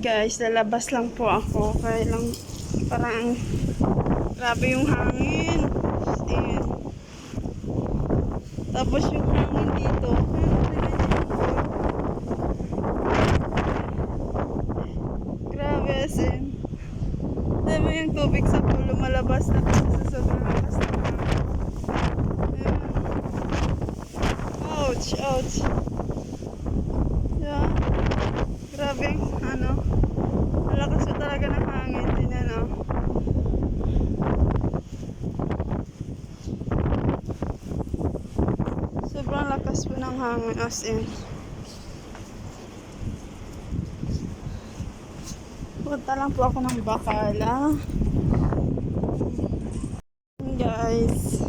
Guys, lalabas lang po ako. Kaya lang parang grabe yung hangin. Ayan. Tapos yung hangin dito. Grabe as in. Dami yung tubig sa pool. Lumalabas na kasi sa sobrang lakas na hangin. Ayan. Ouch, ouch. Yeah. Grabe ano. Malakas na talaga ng hangin. Tingnan o. Sobrang lakas po ng hangin as in. Punta lang po ako ng Bacala. Guys,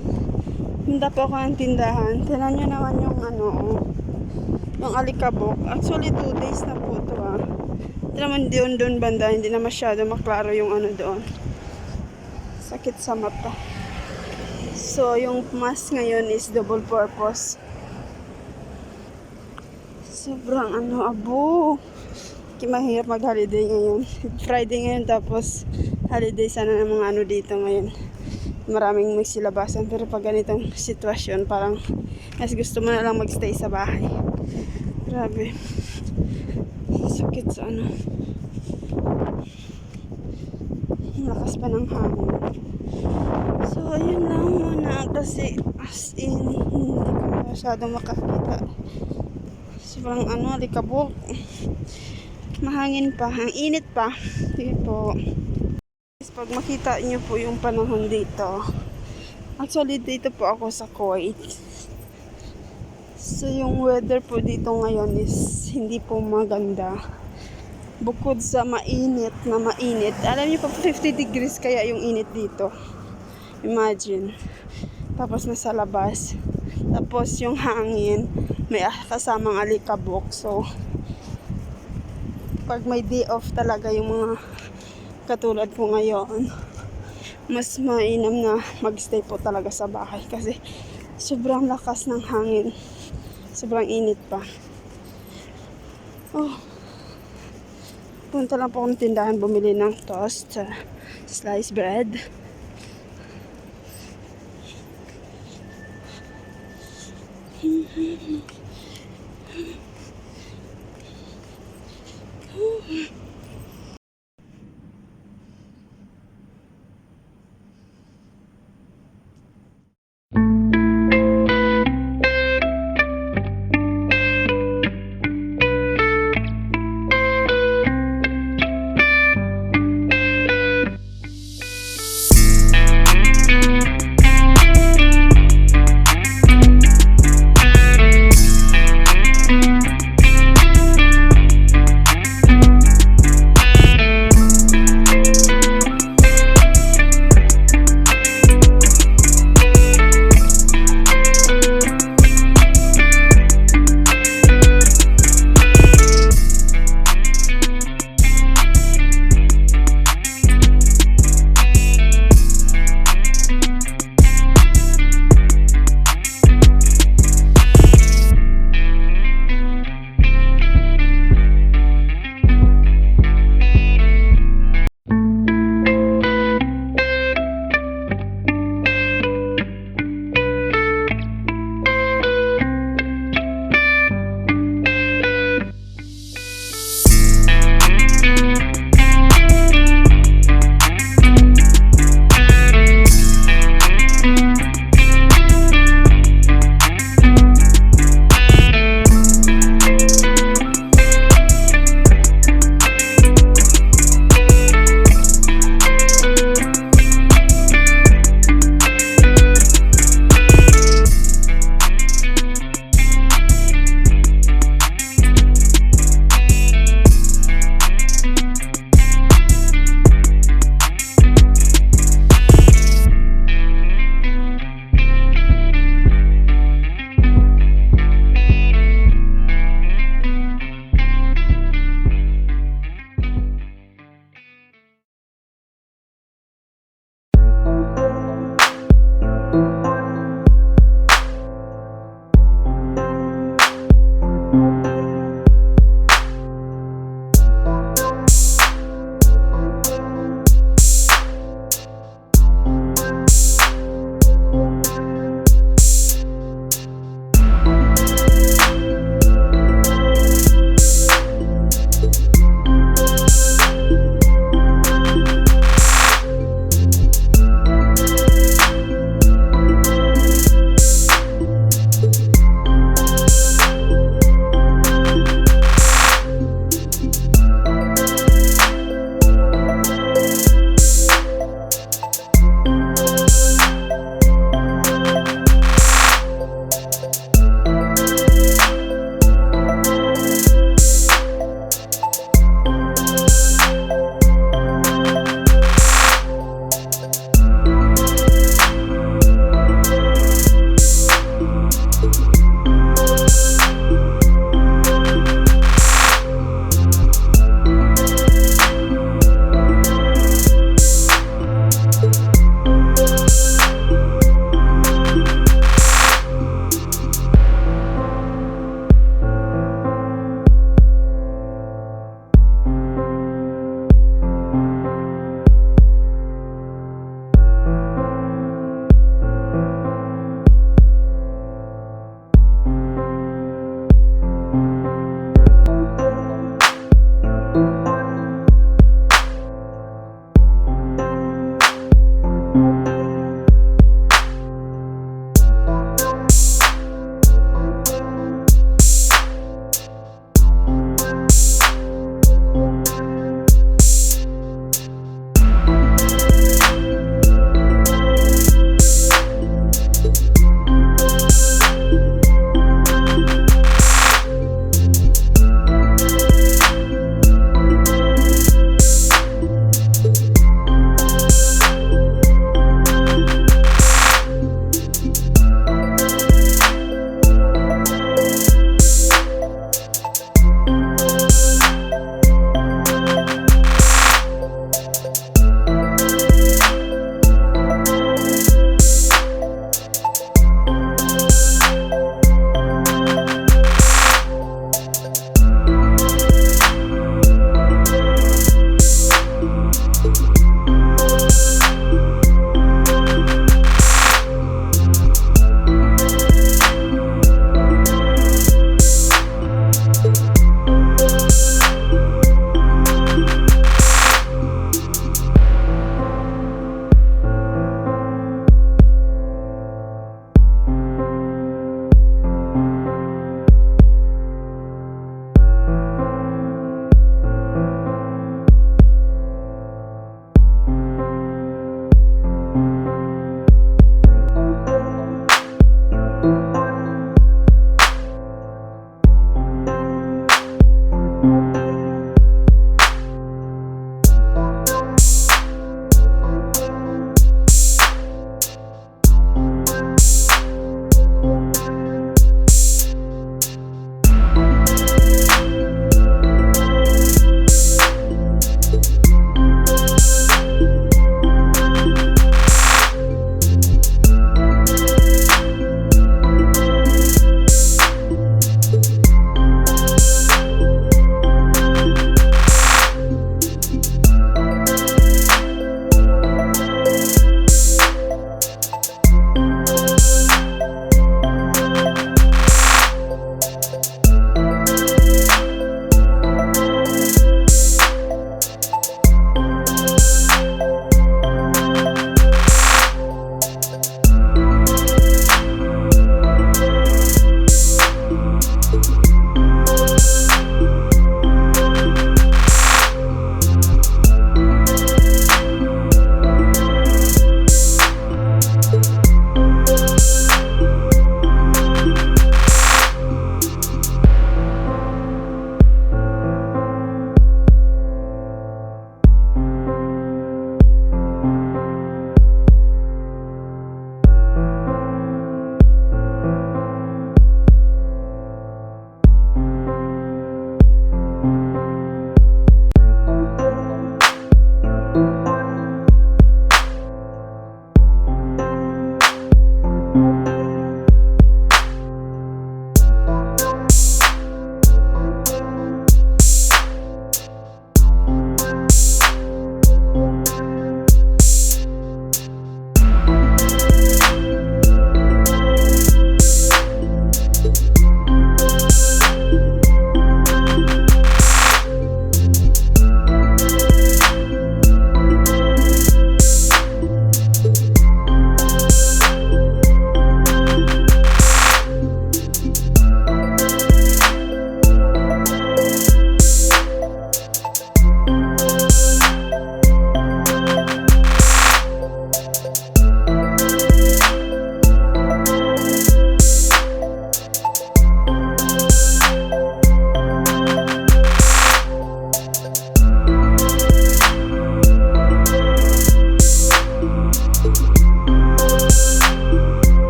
punta po ako ng tindahan. Tingnan nyo naman yung ano, yung alikabok. Actually 2 days na po ito Ito naman doon banda, hindi na masyado maklaro yung ano doon. Sakit sa mata. So, yung mask ngayon is double purpose. Sobrang ano, abo. Mahirap mag-holiday ngayon. Friday ngayon, tapos holiday sana ng mga ano dito ngayon. Maraming magsilabasan. Pero pag ganitong sitwasyon, parang mas gusto mo na lang magstay sa bahay. Grabe. Sakit sa ano. Lakas pa ng hangin. So, ayun lang muna. Kasi as in, hindi ko masyado makakita. Sobrang ano, alikabok. Mahangin pa. Ang init pa. Sige po. Pag makita nyo po yung panahon dito. Actually, dito po ako sa Kuwait. So, yung weather po dito ngayon is hindi po maganda. Bukod sa mainit na mainit. Alam niyo po, 50 degrees kaya yung init dito. Imagine. Tapos nasa labas. Tapos yung hangin, may kasamang alikabok. So, pag may day off talaga yung mga katulad ko ngayon, mas mainam na magstay po talaga sa bahay kasi sobrang lakas ng hangin, sobrang init pa. Punta lang po akong tindahan bumili ng toast, sliced bread.